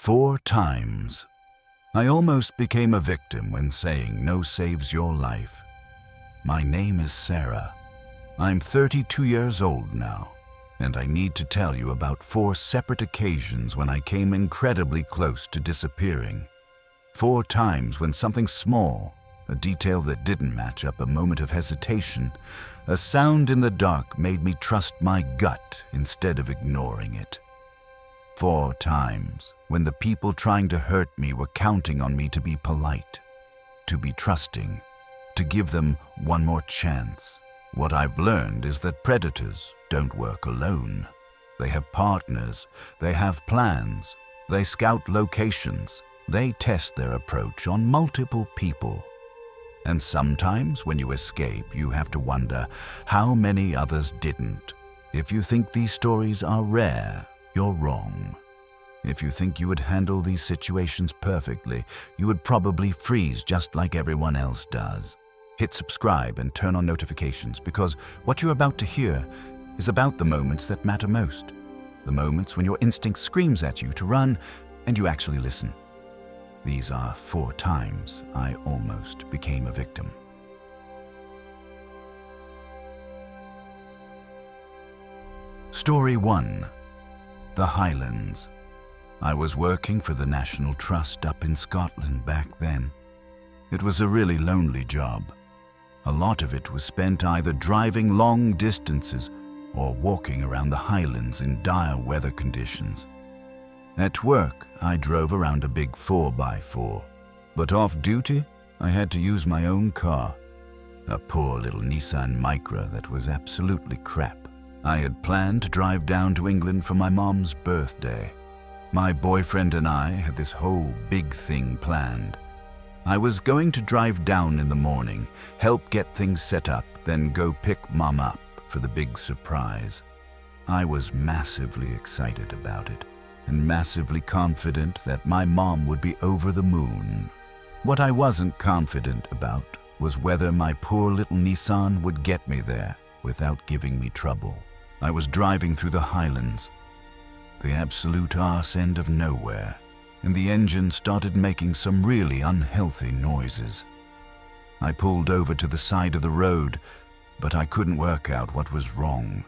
4 times. I almost became a victim when saying no saves your life. My name is Sarah. I'm 32 years old now, and I need to tell you about 4 separate occasions when I came incredibly close to disappearing. 4 times when something small, a detail that didn't match up, a moment of hesitation, a sound in the dark made me trust my gut instead of ignoring it. 4 times when the people trying to hurt me were counting on me to be polite, to be trusting, to give them one more chance. What I've learned is that predators don't work alone. They have partners, they have plans, they scout locations, they test their approach on multiple people. And sometimes when you escape, you have to wonder how many others didn't. If you think these stories are rare, you're wrong. If you think you would handle these situations perfectly, you would probably freeze just like everyone else does. Hit subscribe and turn on notifications, because what you're about to hear is about the moments that matter most. The moments when your instinct screams at you to run and you actually listen. These are 4 times I almost became a victim. Story 1. The Highlands. I was working for the National Trust up in Scotland back then. It was a really lonely job. A lot of it was spent either driving long distances or walking around the Highlands in dire weather conditions. At work, I drove around a big 4x4, but off duty, I had to use my own car, a poor little Nissan Micra that was absolutely crap. I had planned to drive down to England for my mom's birthday. My boyfriend and I had this whole big thing planned. I was going to drive down in the morning, help get things set up, then go pick Mom up for the big surprise. I was massively excited about it, and massively confident that my mom would be over the moon. What I wasn't confident about was whether my poor little Nissan would get me there without giving me trouble. I was driving through the Highlands, the absolute arse end of nowhere, and the engine started making some really unhealthy noises. I pulled over to the side of the road, but I couldn't work out what was wrong.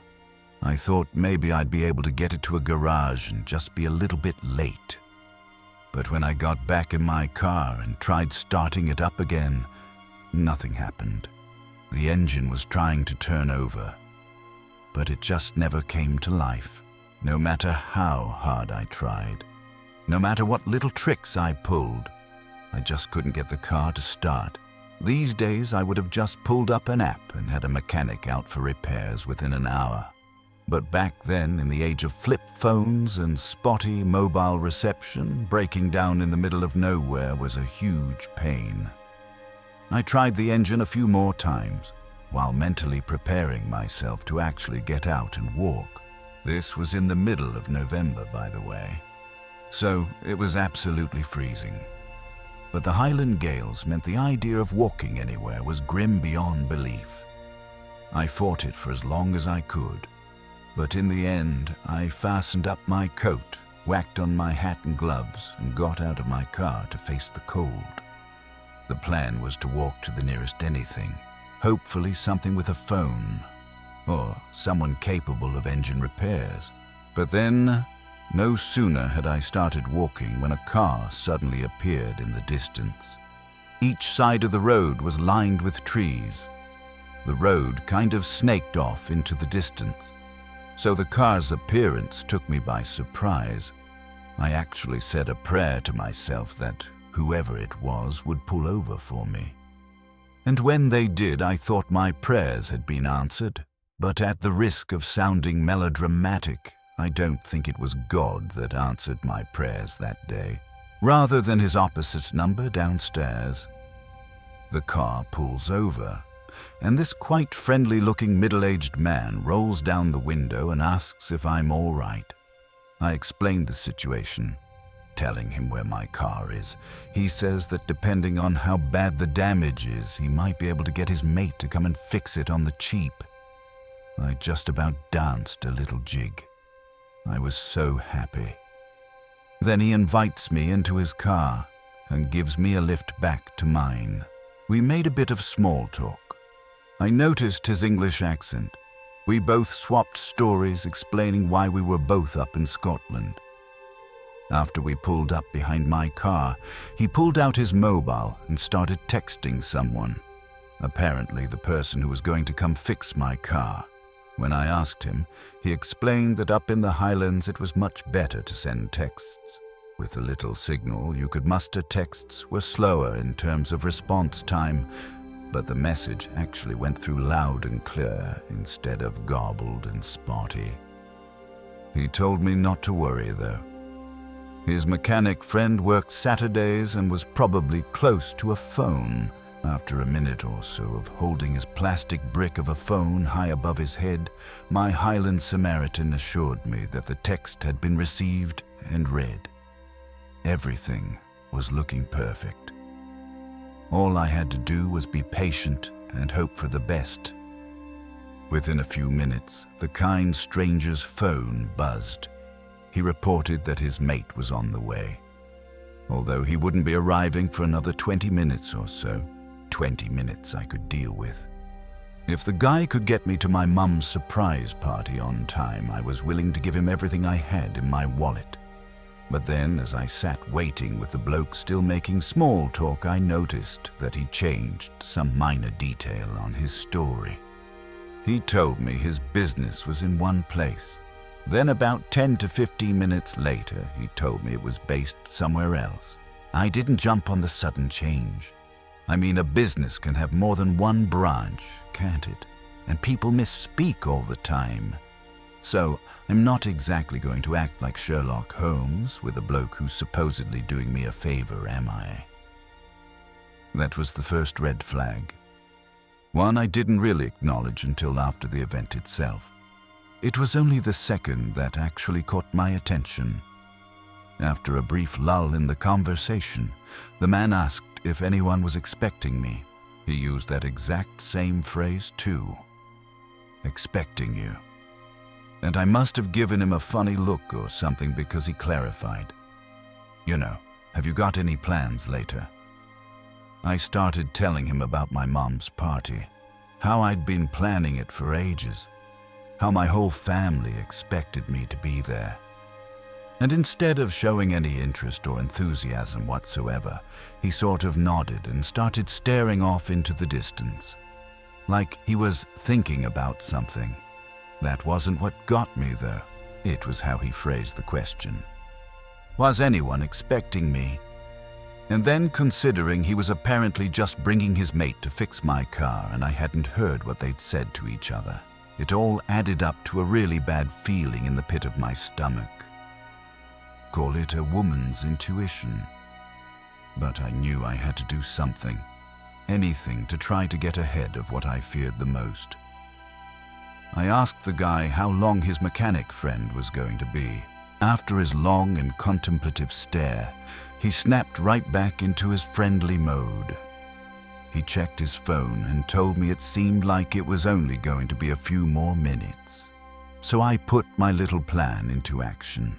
I thought maybe I'd be able to get it to a garage and just be a little bit late. But when I got back in my car and tried starting it up again, nothing happened. The engine was trying to turn over, but it just never came to life, no matter how hard I tried. No matter what little tricks I pulled, I just couldn't get the car to start. These days, I would have just pulled up an app and had a mechanic out for repairs within an hour. But back then, in the age of flip phones and spotty mobile reception, breaking down in the middle of nowhere was a huge pain. I tried the engine a few more times, while mentally preparing myself to actually get out and walk. This was in the middle of November, by the way. So it was absolutely freezing. But the Highland gales meant the idea of walking anywhere was grim beyond belief. I fought it for as long as I could. But in the end, I fastened up my coat, whacked on my hat and gloves, and got out of my car to face the cold. The plan was to walk to the nearest anything, hopefully something with a phone, or someone capable of engine repairs. But then, no sooner had I started walking when a car suddenly appeared in the distance. Each side of the road was lined with trees. The road kind of snaked off into the distance, so the car's appearance took me by surprise. I actually said a prayer to myself that whoever it was would pull over for me. And when they did, I thought my prayers had been answered. But at the risk of sounding melodramatic, I don't think it was God that answered my prayers that day, rather than his opposite number downstairs. The car pulls over, and this quite friendly-looking middle-aged man rolls down the window and asks if I'm all right. I explained the situation, telling him where my car is. He says that depending on how bad the damage is, he might be able to get his mate to come and fix it on the cheap. I just about danced a little jig. I was so happy. Then he invites me into his car and gives me a lift back to mine. We made a bit of small talk. I noticed his English accent. We both swapped stories explaining why we were both up in Scotland. After we pulled up behind my car, he pulled out his mobile and started texting someone, apparently the person who was going to come fix my car. When I asked him, he explained that up in the Highlands it was much better to send texts. With a little signal, you could muster texts were slower in terms of response time, but the message actually went through loud and clear instead of garbled and spotty. He told me not to worry, though. His mechanic friend worked Saturdays and was probably close to a phone. After a minute or so of holding his plastic brick of a phone high above his head, my Highland Samaritan assured me that the text had been received and read. Everything was looking perfect. All I had to do was be patient and hope for the best. Within a few minutes, the kind stranger's phone buzzed. He reported that his mate was on the way. Although he wouldn't be arriving for another 20 minutes or so, 20 minutes I could deal with. If the guy could get me to my mum's surprise party on time, I was willing to give him everything I had in my wallet. But then, as I sat waiting with the bloke still making small talk, I noticed that he changed some minor detail on his story. He told me his business was in one place. Then about 10 to 15 minutes later, he told me it was based somewhere else. I didn't jump on the sudden change. I mean, a business can have more than one branch, can't it? And people misspeak all the time. So, I'm not exactly going to act like Sherlock Holmes with a bloke who's supposedly doing me a favor, am I? That was the first red flag. One I didn't really acknowledge until after the event itself. It was only the second that actually caught my attention. After a brief lull in the conversation, the man asked if anyone was expecting me. He used that exact same phrase too. Expecting you. And I must have given him a funny look or something because he clarified. You know, have you got any plans later? I started telling him about my mom's party, how I'd been planning it for ages, how my whole family expected me to be there. And instead of showing any interest or enthusiasm whatsoever, he sort of nodded and started staring off into the distance, like he was thinking about something. That wasn't what got me, though. It was how he phrased the question. Was anyone expecting me? And then, considering he was apparently just bringing his mate to fix my car and I hadn't heard what they'd said to each other, it all added up to a really bad feeling in the pit of my stomach. Call it a woman's intuition. But I knew I had to do something, anything to try to get ahead of what I feared the most. I asked the guy how long his mechanic friend was going to be. After his long and contemplative stare, he snapped right back into his friendly mode. He checked his phone and told me it seemed like it was only going to be a few more minutes. So I put my little plan into action.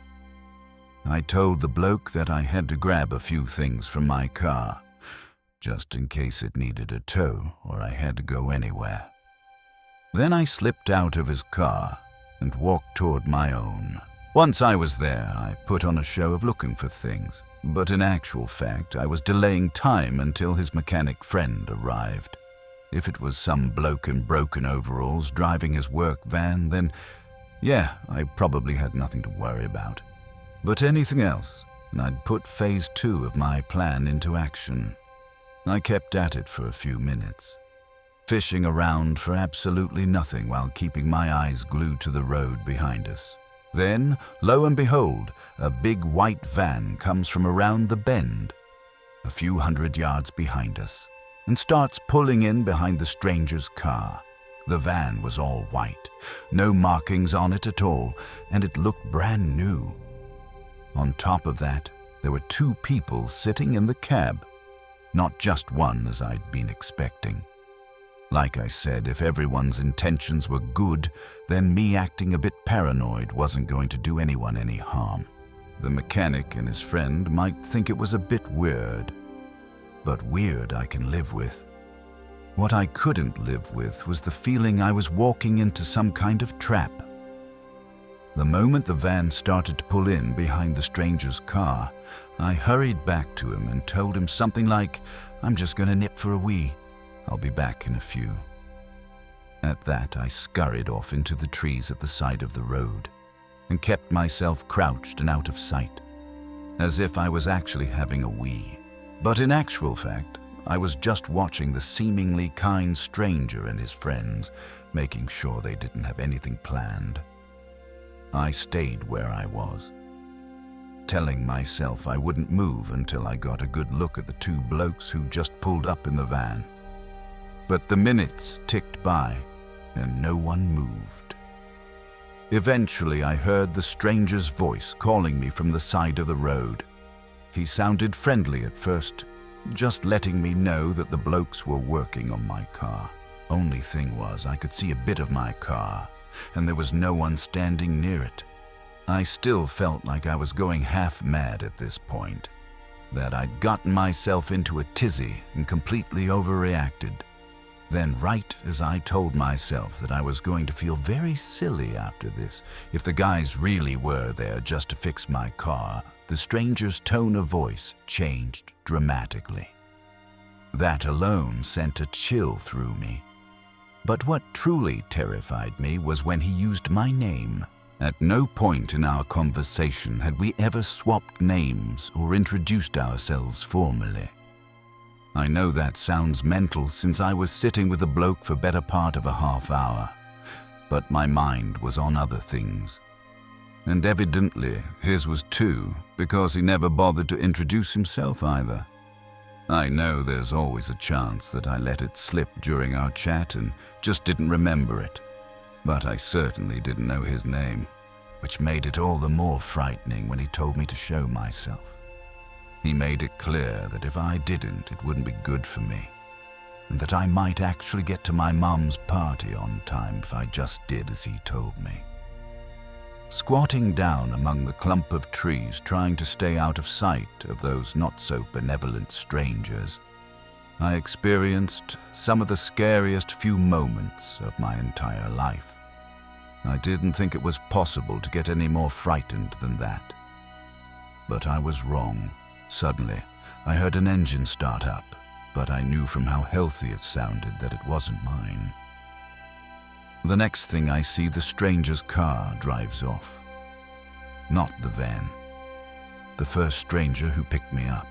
I told the bloke that I had to grab a few things from my car, just in case it needed a tow or I had to go anywhere. Then I slipped out of his car and walked toward my own. Once I was there, I put on a show of looking for things, but in actual fact, I was delaying time until his mechanic friend arrived. If it was some bloke in broken overalls driving his work van, then yeah, I probably had nothing to worry about. But anything else, and I'd put phase 2 of my plan into action. I kept at it for a few minutes, fishing around for absolutely nothing while keeping my eyes glued to the road behind us. Then, lo and behold, a big white van comes from around the bend, a few hundred yards behind us, and starts pulling in behind the stranger's car. The van was all white, no markings on it at all, and it looked brand new. On top of that, there were 2 people sitting in the cab, not just one as I'd been expecting. Like I said, if everyone's intentions were good, then me acting a bit paranoid wasn't going to do anyone any harm. The mechanic and his friend might think it was a bit weird, but weird I can live with. What I couldn't live with was the feeling I was walking into some kind of trap. The moment the van started to pull in behind the stranger's car, I hurried back to him and told him something like, "I'm just gonna nip for a wee. I'll be back in a few." At that, I scurried off into the trees at the side of the road and kept myself crouched and out of sight, as if I was actually having a wee. But in actual fact, I was just watching the seemingly kind stranger and his friends, making sure they didn't have anything planned. I stayed where I was, telling myself I wouldn't move until I got a good look at the two blokes who just pulled up in the van. But the minutes ticked by, and no one moved. Eventually, I heard the stranger's voice calling me from the side of the road. He sounded friendly at first, just letting me know that the blokes were working on my car. Only thing was, I could see a bit of my car, and there was no one standing near it. I still felt like I was going half mad at this point, that I'd gotten myself into a tizzy and completely overreacted. Then, right as I told myself that I was going to feel very silly after this, if the guys really were there just to fix my car, the stranger's tone of voice changed dramatically. That alone sent a chill through me. But what truly terrified me was when he used my name. At no point in our conversation had we ever swapped names or introduced ourselves formally. I know that sounds mental since I was sitting with the bloke for better part of a half hour, but my mind was on other things. And evidently his was too, because he never bothered to introduce himself either. I know there's always a chance that I let it slip during our chat and just didn't remember it, but I certainly didn't know his name, which made it all the more frightening when he told me to show myself. He made it clear that if I didn't, it wouldn't be good for me, and that I might actually get to my mum's party on time if I just did as he told me. Squatting down among the clump of trees, trying to stay out of sight of those not-so-benevolent strangers, I experienced some of the scariest few moments of my entire life. I didn't think it was possible to get any more frightened than that. But I was wrong. Suddenly, I heard an engine start up, but I knew from how healthy it sounded that it wasn't mine. The next thing I see, the stranger's car drives off. Not the van. The first stranger who picked me up.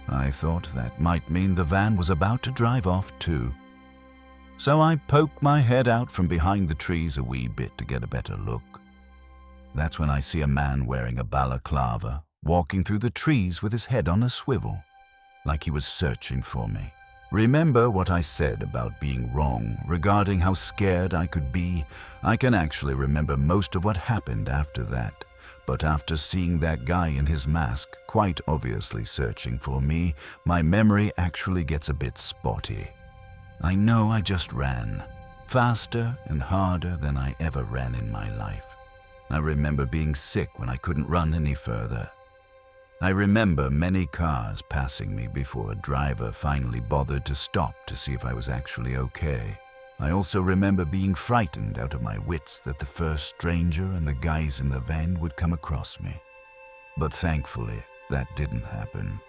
I thought that might mean the van was about to drive off too. So I poked my head out from behind the trees a wee bit to get a better look. That's when I see a man wearing a balaclava, walking through the trees with his head on a swivel, like he was searching for me. Remember what I said about being wrong regarding how scared I could be? I can actually remember most of what happened after that, but after seeing that guy in his mask quite obviously searching for me, my memory actually gets a bit spotty. I know I just ran, faster and harder than I ever ran in my life. I remember being sick when I couldn't run any further. I remember many cars passing me before a driver finally bothered to stop to see if I was actually okay. I also remember being frightened out of my wits that the first stranger and the guys in the van would come across me. But thankfully, that didn't happen.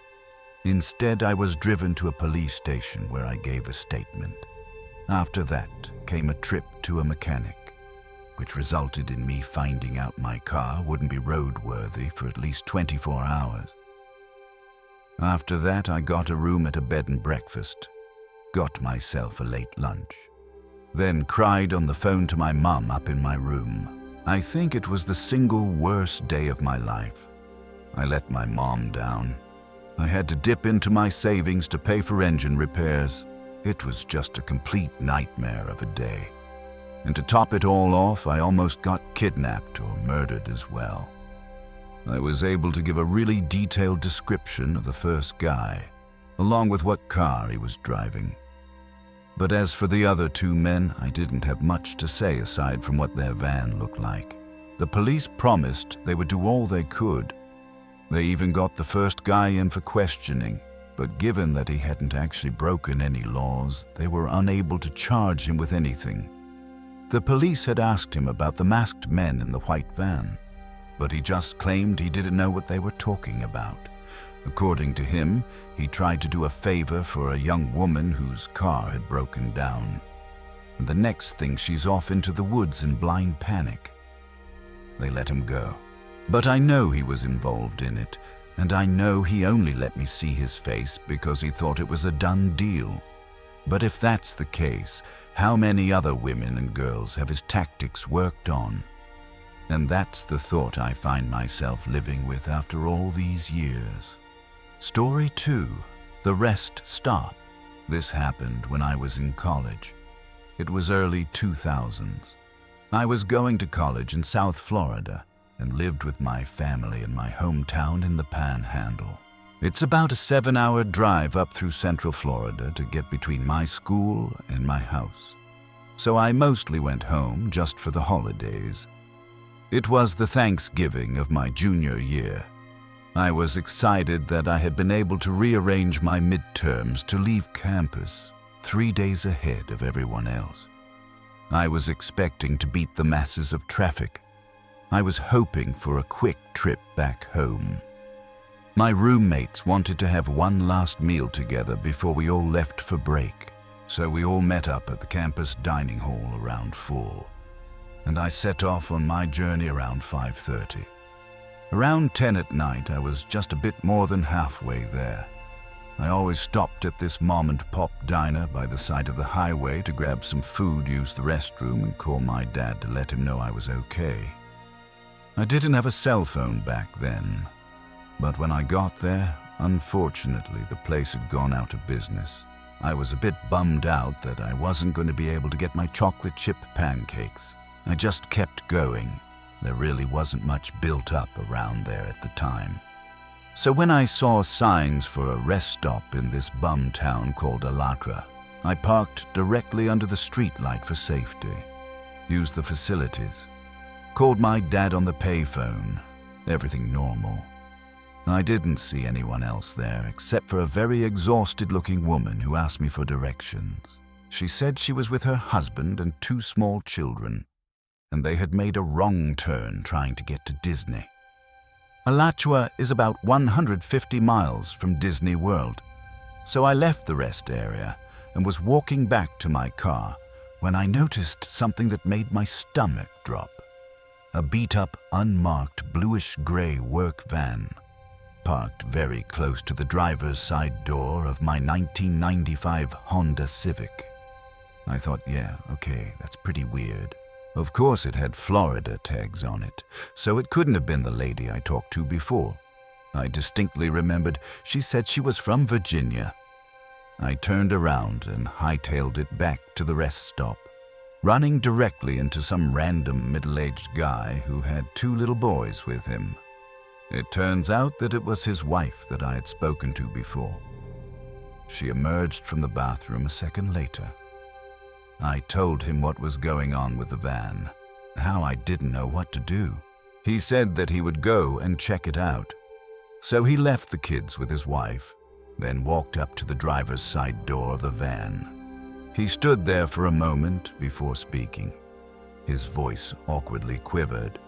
Instead, I was driven to a police station where I gave a statement. After that came a trip to a mechanic, which resulted in me finding out my car wouldn't be roadworthy for at least 24 hours. After that, I got a room at a bed and breakfast, got myself a late lunch, then cried on the phone to my mum up in my room. I think it was the single worst day of my life. I let my mom down. I had to dip into my savings to pay for engine repairs. It was just a complete nightmare of a day. And to top it all off, I almost got kidnapped or murdered as well. I was able to give a really detailed description of the first guy, along with what car he was driving. But as for the other two men, I didn't have much to say aside from what their van looked like. The police promised they would do all they could. They even got the first guy in for questioning, but given that he hadn't actually broken any laws, they were unable to charge him with anything. The police had asked him about the masked men in the white van, but he just claimed he didn't know what they were talking about. According to him, he tried to do a favor for a young woman whose car had broken down. And the next thing, she's off into the woods in blind panic. They let him go. But I know he was involved in it, and I know he only let me see his face because he thought it was a done deal. But if that's the case, how many other women and girls have his tactics worked on? And that's the thought I find myself living with after all these years. Story 2. The Rest Stop. This happened when I was in college. It was early 2000s. I was going to college in South Florida and lived with my family in my hometown in the Panhandle. It's about a 7-hour drive up through Central Florida to get between my school and my house. So I mostly went home just for the holidays. It was the Thanksgiving of my junior year. I was excited that I had been able to rearrange my midterms to leave campus 3 days ahead of everyone else. I was expecting to beat the masses of traffic. I was hoping for a quick trip back home. My roommates wanted to have one last meal together before we all left for break, so we all met up at the campus dining hall around 4. And I set off on my journey around 5:30. Around 10 at night, I was just a bit more than halfway there. I always stopped at this mom-and-pop diner by the side of the highway to grab some food, use the restroom, and call my dad to let him know I was okay. I didn't have a cell phone back then, but when I got there, unfortunately, the place had gone out of business. I was a bit bummed out that I wasn't going to be able to get my chocolate chip pancakes. I just kept going. There really wasn't much built up around there at the time. So when I saw signs for a rest stop in this bum town called Alatra, I parked directly under the streetlight for safety, used the facilities, called my dad on the payphone, everything normal. I didn't see anyone else there except for a very exhausted-looking woman who asked me for directions. She said she was with her husband and 2 small children, and they had made a wrong turn trying to get to Disney. Alachua is about 150 miles from Disney World, so I left the rest area and was walking back to my car when I noticed something that made my stomach drop. A beat-up, unmarked, bluish-gray work van, parked very close to the driver's side door of my 1995 Honda Civic. I thought, yeah, okay, that's pretty weird. Of course it had Florida tags on it, so it couldn't have been the lady I talked to before. I distinctly remembered she said she was from Virginia. I turned around and hightailed it back to the rest stop, running directly into some random middle-aged guy who had 2 little boys with him. It turns out that it was his wife that I had spoken to before. She emerged from the bathroom a second later. I told him what was going on with the van, how I didn't know what to do. He said that he would go and check it out. So he left the kids with his wife, then walked up to the driver's side door of the van. He stood there for a moment before speaking. His voice awkwardly quivered,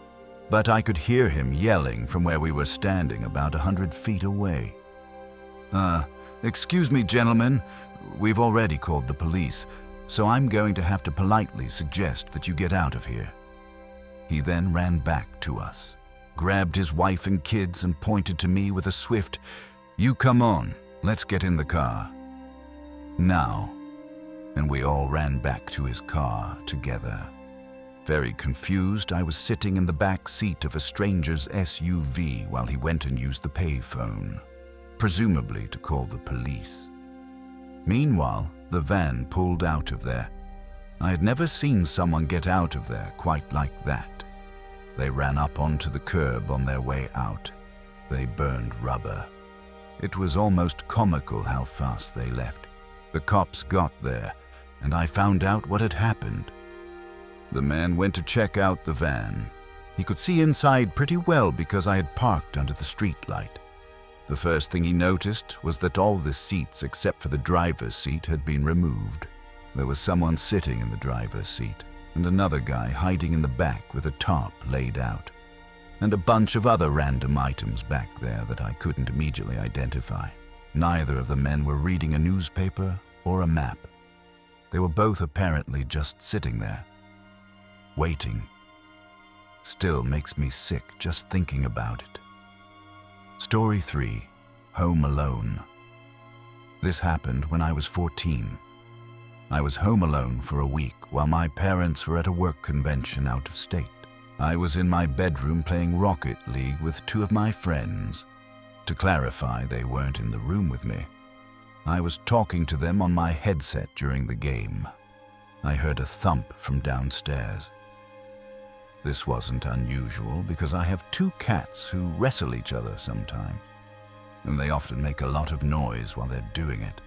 but I could hear him yelling from where we were standing about 100 feet away. Excuse me, gentlemen, we've already called the police, so I'm going to have to politely suggest that you get out of here. He then ran back to us, grabbed his wife and kids and pointed to me with a swift, "You come on, let's get in the car." Now, and we all ran back to his car together. Very confused, I was sitting in the back seat of a stranger's SUV while he went and used the payphone, presumably to call the police. Meanwhile, the van pulled out of there. I had never seen someone get out of there quite like that. They ran up onto the curb on their way out. They burned rubber. It was almost comical how fast they left. The cops got there, and I found out what had happened. The man went to check out the van. He could see inside pretty well because I had parked under the street light. The first thing he noticed was that all the seats except for the driver's seat had been removed. There was someone sitting in the driver's seat, and another guy hiding in the back with a tarp laid out, and a bunch of other random items back there that I couldn't immediately identify. Neither of the men were reading a newspaper or a map. They were both apparently just sitting there, waiting. Still makes me sick just thinking about it. Story 3. Home Alone. This happened when I was 14. I was home alone for a week while my parents were at a work convention out of state. I was in my bedroom playing Rocket League with 2 of my friends. To clarify, they weren't in the room with me. I was talking to them on my headset during the game. I heard a thump from downstairs. This wasn't unusual because I have 2 cats who wrestle each other sometimes, and they often make a lot of noise while they're doing it.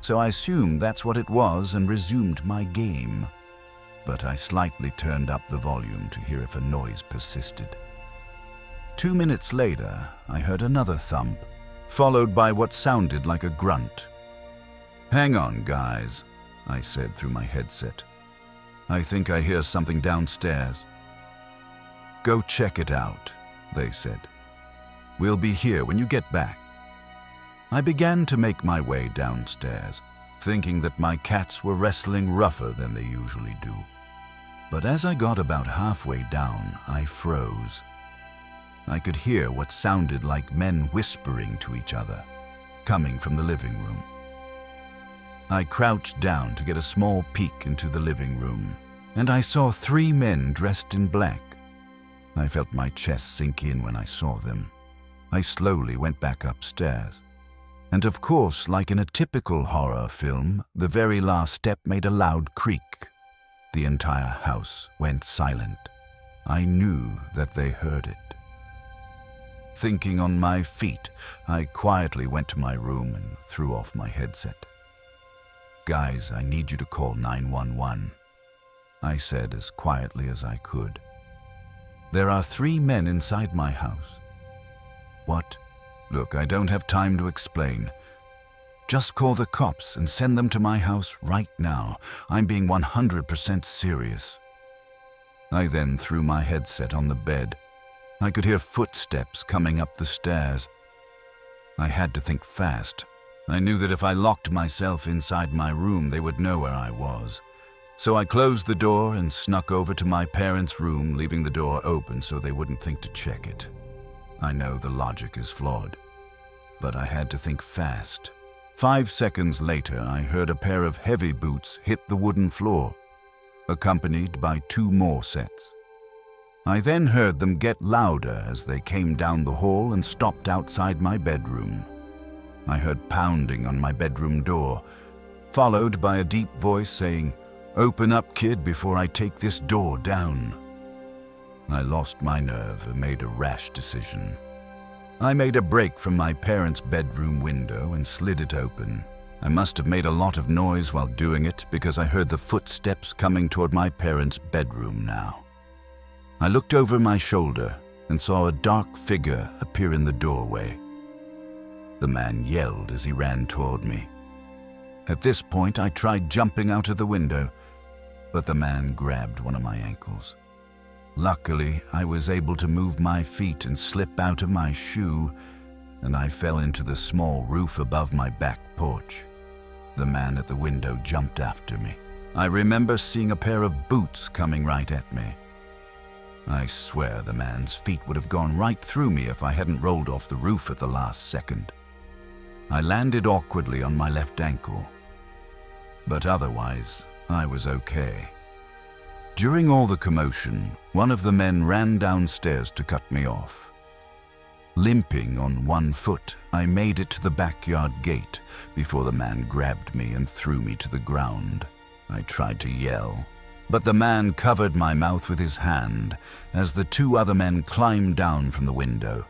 So I assumed that's what it was and resumed my game. But I slightly turned up the volume to hear if a noise persisted. 2 minutes later, I heard another thump, followed by what sounded like a grunt. "Hang on, guys," I said through my headset. "I think I hear something downstairs." "Go check it out," they said. "We'll be here when you get back." I began to make my way downstairs, thinking that my cats were wrestling rougher than they usually do. But as I got about halfway down, I froze. I could hear what sounded like men whispering to each other, coming from the living room. I crouched down to get a small peek into the living room, and I saw 3 men dressed in black. I felt my chest sink in when I saw them. I slowly went back upstairs. And of course, like in a typical horror film, the very last step made a loud creak. The entire house went silent. I knew that they heard it. Thinking on my feet, I quietly went to my room and threw off my headset. "Guys, I need you to call 911, I said as quietly as I could. "There are 3 men inside my house." "What?" "Look, I don't have time to explain. Just call the cops and send them to my house right now. I'm being 100% serious." I then threw my headset on the bed. I could hear footsteps coming up the stairs. I had to think fast. I knew that if I locked myself inside my room, they would know where I was. So I closed the door and snuck over to my parents' room, leaving the door open so they wouldn't think to check it. I know the logic is flawed, but I had to think fast. 5 seconds later, I heard a pair of heavy boots hit the wooden floor, accompanied by 2 more sets. I then heard them get louder as they came down the hall and stopped outside my bedroom. I heard pounding on my bedroom door, followed by a deep voice saying, "Open up, kid, before I take this door down." I lost my nerve and made a rash decision. I made a break from my parents' bedroom window and slid it open. I must have made a lot of noise while doing it because I heard the footsteps coming toward my parents' bedroom now. I looked over my shoulder and saw a dark figure appear in the doorway. The man yelled as he ran toward me. At this point, I tried jumping out of the window, but the man grabbed one of my ankles. Luckily, I was able to move my feet and slip out of my shoe, and I fell into the small roof above my back porch. The man at the window jumped after me. I remember seeing a pair of boots coming right at me. I swear the man's feet would have gone right through me if I hadn't rolled off the roof at the last second. I landed awkwardly on my left ankle, but otherwise, I was okay. During all the commotion, one of the men ran downstairs to cut me off. Limping on 1 foot, I made it to the backyard gate before the man grabbed me and threw me to the ground. I tried to yell, but the man covered my mouth with his hand as the 2 other men climbed down from the window.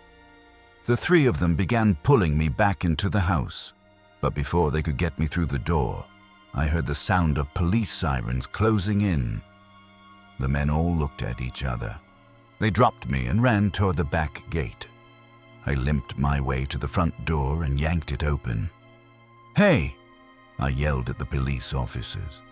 The 3 of them began pulling me back into the house, but before they could get me through the door, I heard the sound of police sirens closing in. The men all looked at each other. They dropped me and ran toward the back gate. I limped my way to the front door and yanked it open. "Hey!" I yelled at the police officers.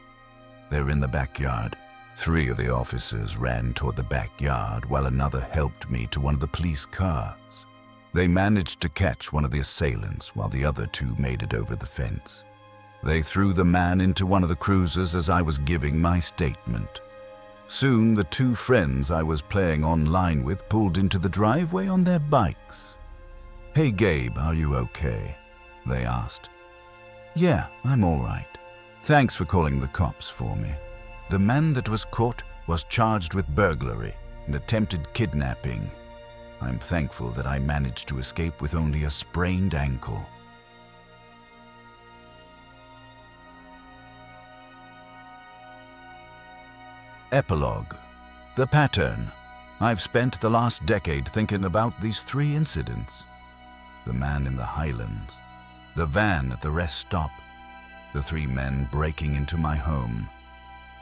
"They're in the backyard." 3 of the officers ran toward the backyard while another helped me to one of the police cars. They managed to catch one of the assailants while the other 2 made it over the fence. They threw the man into one of the cruisers as I was giving my statement. Soon, the 2 friends I was playing online with pulled into the driveway on their bikes. "Hey Gabe, are you okay?" they asked. "Yeah, I'm all right. Thanks for calling the cops for me." The man that was caught was charged with burglary and attempted kidnapping. I'm thankful that I managed to escape with only a sprained ankle. Epilogue. The pattern. I've spent the last decade thinking about these 3 incidents. The man in the Highlands, the van at the rest stop, the 3 men breaking into my home.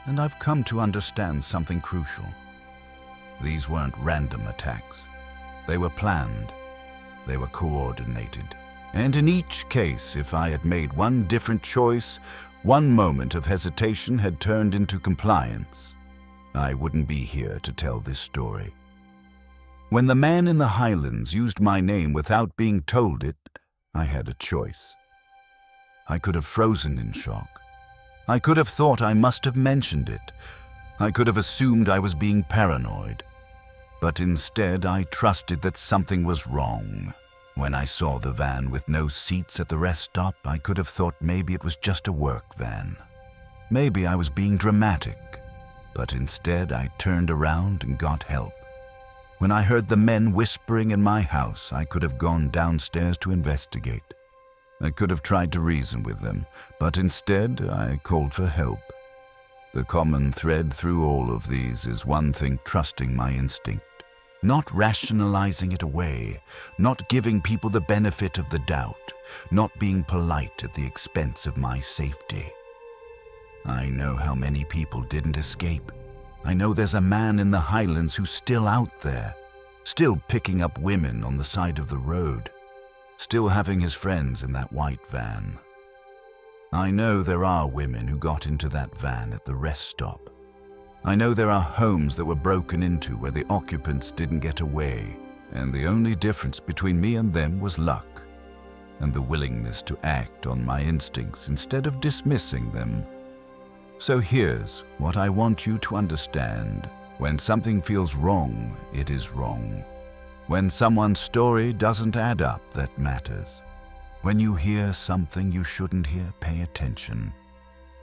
And I've come to understand something crucial. These weren't random attacks. They were planned. They were coordinated. And in each case, if I had made one different choice, one moment of hesitation had turned into compliance, I wouldn't be here to tell this story. When the man in the Highlands used my name without being told it, I had a choice. I could have frozen in shock. I could have thought I must have mentioned it. I could have assumed I was being paranoid. But instead, I trusted that something was wrong. When I saw the van with no seats at the rest stop, I could have thought maybe it was just a work van. Maybe I was being dramatic. But instead, I turned around and got help. When I heard the men whispering in my house, I could have gone downstairs to investigate. I could have tried to reason with them, but instead I called for help. The common thread through all of these is one thing: trusting my instinct, not rationalizing it away, not giving people the benefit of the doubt, not being polite at the expense of my safety. I know how many people didn't escape. I know there's a man in the Highlands who's still out there, still picking up women on the side of the road, still having his friends in that white van. I know there are women who got into that van at the rest stop. I know there are homes that were broken into where the occupants didn't get away, and the only difference between me and them was luck, and the willingness to act on my instincts instead of dismissing them. So here's what I want you to understand. When something feels wrong, it is wrong. When someone's story doesn't add up, that matters. When you hear something you shouldn't hear, pay attention.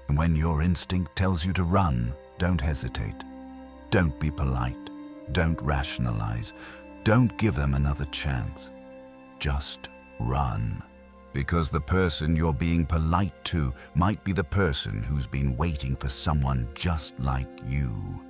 And when your instinct tells you to run, don't hesitate. Don't be polite. Don't rationalize. Don't give them another chance. Just run. Because the person you're being polite to might be the person who's been waiting for someone just like you.